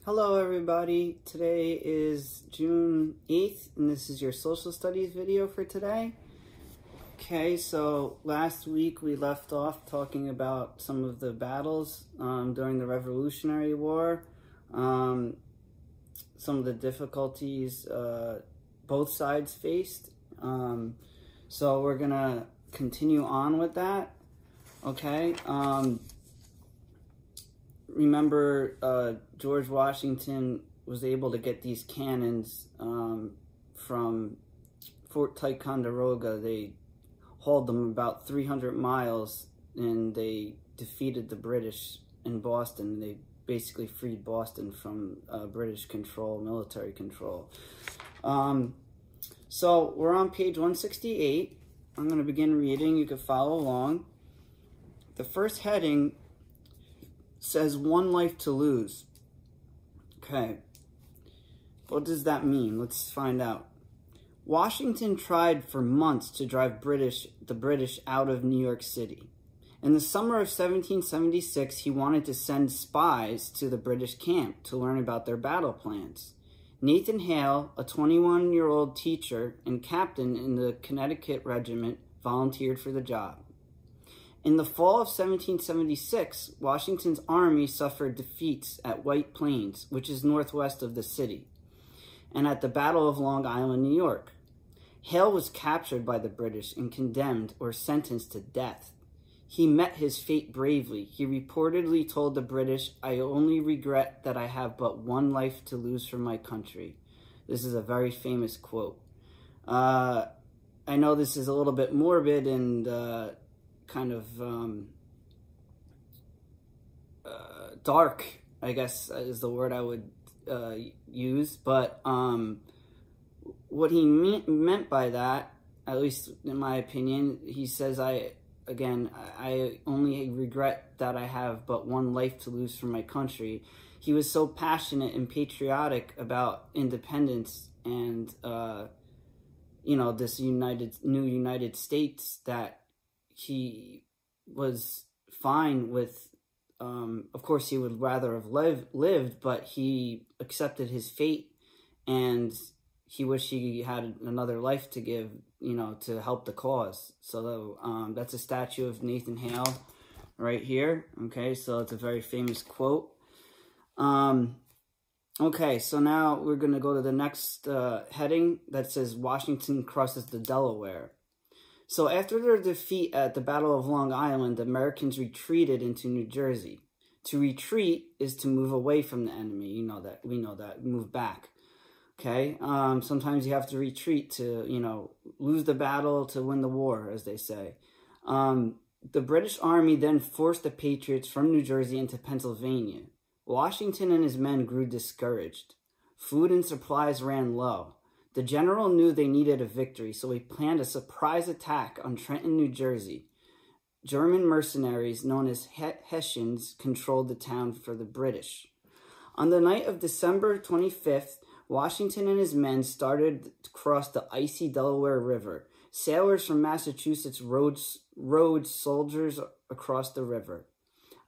Hello everybody, today is June 8th and this is your social studies video for today. Okay, so last week we left off talking about some of the battles during the Revolutionary War, some of the difficulties both sides faced. So we're gonna continue on with that, okay? Remember, George Washington was able to get these cannons from Fort Ticonderoga. They hauled them about 300 miles and they defeated the British in Boston. They basically freed Boston from British control, military control. So we're on page 168. I'm going to begin reading. You can follow along. The first heading says one life to lose. Okay, what does that mean? Let's find out. Washington tried for months to drive the British out of New York City. In the summer of 1776, he wanted to send spies to the British camp to learn about their battle plans. Nathan Hale, a 21-year-old teacher and captain in the Connecticut Regiment, volunteered for the job. In the fall of 1776, Washington's army suffered defeats at White Plains, which is northwest of the city, and at the Battle of Long Island, New York. Hale was captured by the British and condemned or sentenced to death. He met his fate bravely. He reportedly told the British, "I only regret that I have but one life to lose for my country." This is a very famous quote. I know this is a little bit morbid and kind of dark, I guess is the word I would use, but what he meant by that, at least in my opinion, he says, I only regret that I have but one life to lose for my country. He was so passionate and patriotic about independence and this new United States that he was fine with. Of course, he would rather have lived, but he accepted his fate, and he wished he had another life to give, to help the cause. So that's a statue of Nathan Hale right here. Okay, so it's a very famous quote. Okay, so now we're going to go to the next heading that says Washington crosses the Delaware. So after their defeat at the Battle of Long Island, the Americans retreated into New Jersey. To retreat is to move away from the enemy. You know that. We know that. Move back. Okay? Sometimes you have to retreat to, lose the battle to win the war, as they say. The British Army then forced the Patriots from New Jersey into Pennsylvania. Washington and his men grew discouraged. Food and supplies ran low. The general knew they needed a victory, so he planned a surprise attack on Trenton, New Jersey. German mercenaries known as Hessians controlled the town for the British. On the night of December 25th, Washington and his men started to cross the icy Delaware River. Sailors from Massachusetts rowed soldiers across the river.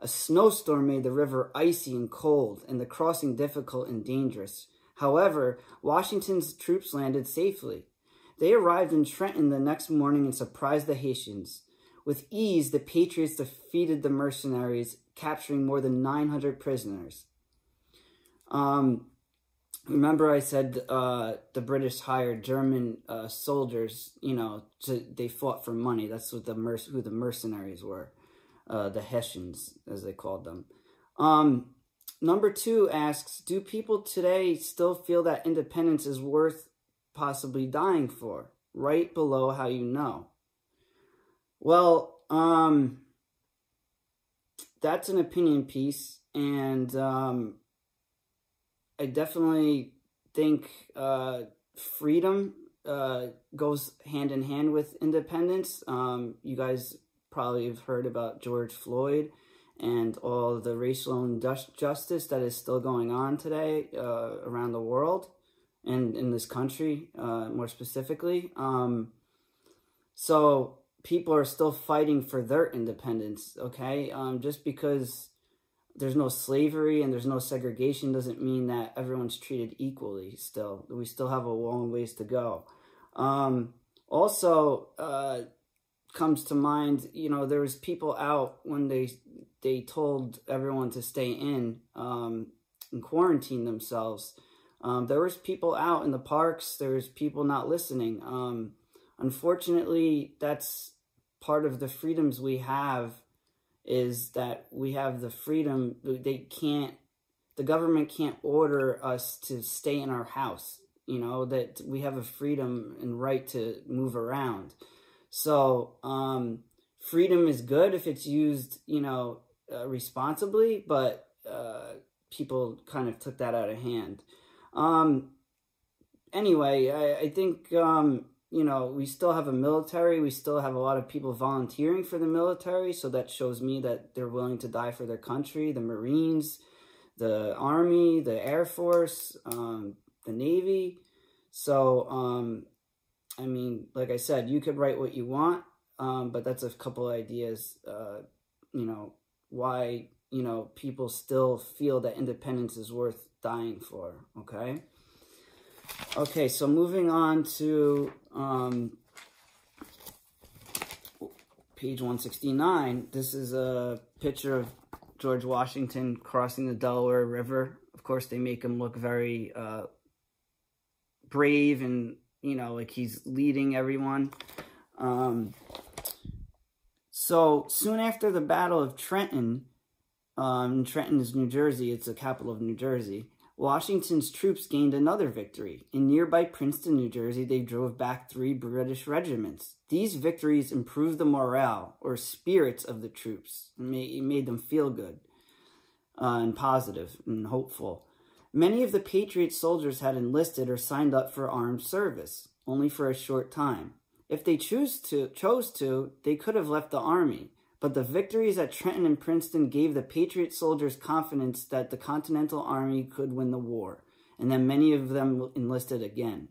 A snowstorm made the river icy and cold, and the crossing difficult and dangerous. However, Washington's troops landed safely. They arrived in Trenton the next morning and surprised the Hessians. With ease, the Patriots defeated the mercenaries, capturing more than 900 prisoners. Remember I said the British hired German soldiers, they fought for money. That's what who the mercenaries were, the Hessians, as they called them. Number 2 asks, do people today still feel that independence is worth possibly dying for? Write below how you know. Well, that's an opinion piece, and I definitely think freedom goes hand in hand with independence. You guys probably have heard about George Floyd and all the racial injustice that is still going on today around the world and in this country, more specifically. So people are still fighting for their independence, okay? Just because there's no slavery and there's no segregation doesn't mean that everyone's treated equally still. We still have a long ways to go. Also, comes to mind, you know, there was people out when they told everyone to stay in and quarantine themselves. There was people out in the parks. There's people not listening. Unfortunately, that's part of the freedoms we have, is that we have the freedom. The government can't order us to stay in our house, you know, that we have a freedom and right to move around. So, freedom is good if it's used, you know, responsibly, but, people kind of took that out of hand. Anyway, I think, you know, we still have a military. We still have a lot of people volunteering for the military. So that shows me that they're willing to die for their country. The Marines, the Army, the Air Force, the Navy. So, I mean, like I said, you could write what you want. But that's a couple ideas, you know, why, you know, people still feel that independence is worth dying for. Okay. Okay, so moving on to page 169. This is a picture of George Washington crossing the Delaware River. Of course, they make him look very brave and, you know, like he's leading everyone. So soon after the Battle of Trenton, Trenton is New Jersey. It's the capital of New Jersey. Washington's troops gained another victory. In nearby Princeton, New Jersey, they drove back 3 British regiments. These victories improved the morale, or spirits, of the troops. It made them feel good and positive and hopeful. Many of the Patriot soldiers had enlisted or signed up for armed service, only for a short time. If they chose to, they could have left the army. But the victories at Trenton and Princeton gave the Patriot soldiers confidence that the Continental Army could win the war, and then many of them enlisted again.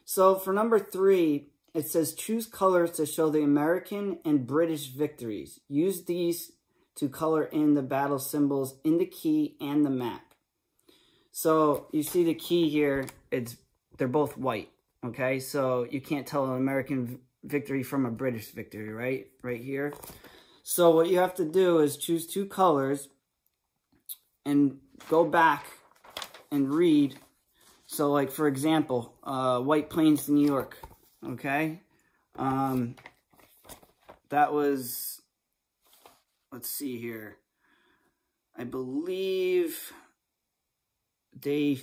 So for number 3, it says choose colors to show the American and British victories. Use these to color in the battle symbols in the key and the map. So you see the key here, they're both white, okay? So you can't tell an American victory from a British victory, right? Right here. So what you have to do is choose 2 colors and go back and read. So like, for example, White Plains, New York, okay? That was, let's see here. I believe they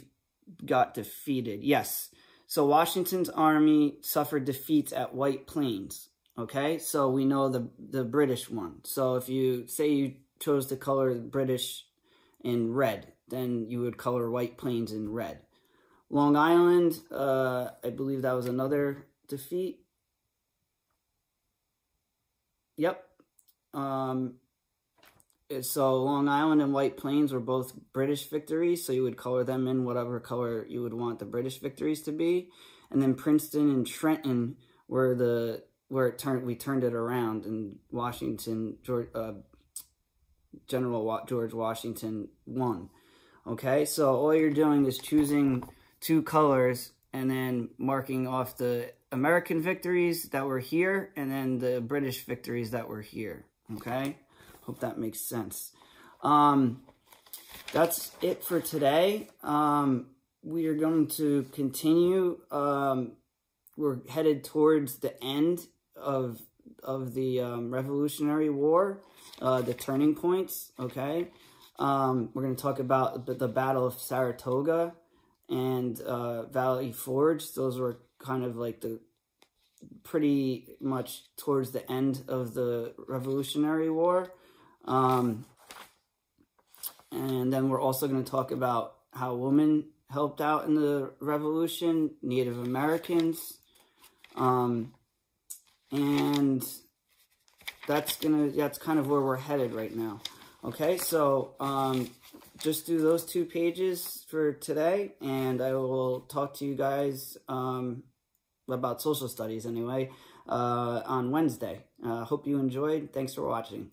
got defeated. Yes. So Washington's army suffered defeats at White Plains. Okay, so we know the British one. So if you say you chose to color British in red, then you would color White Plains in red. Long Island, I believe that was another defeat. Yep. So Long Island and White Plains were both British victories, so you would color them in whatever color you would want the British victories to be. And then Princeton and Trenton were we turned it around, and Washington, General George Washington won. Okay, so all you're doing is choosing 2 colors and then marking off the American victories that were here and then the British victories that were here. Okay, hope that makes sense. That's it for today. We are going to continue. We're headed towards the end of the Revolutionary War, the turning points, okay? We're going to talk about the Battle of Saratoga and Valley Forge. Those were kind of like pretty much towards the end of the Revolutionary War. And then we're also going to talk about how women helped out in the Revolution, Native Americans, and that's kind of where we're headed right now. Okay, so just do those 2 pages for today, and I will talk to you guys about social studies anyway on Wednesday. Hope you enjoyed. Thanks for watching.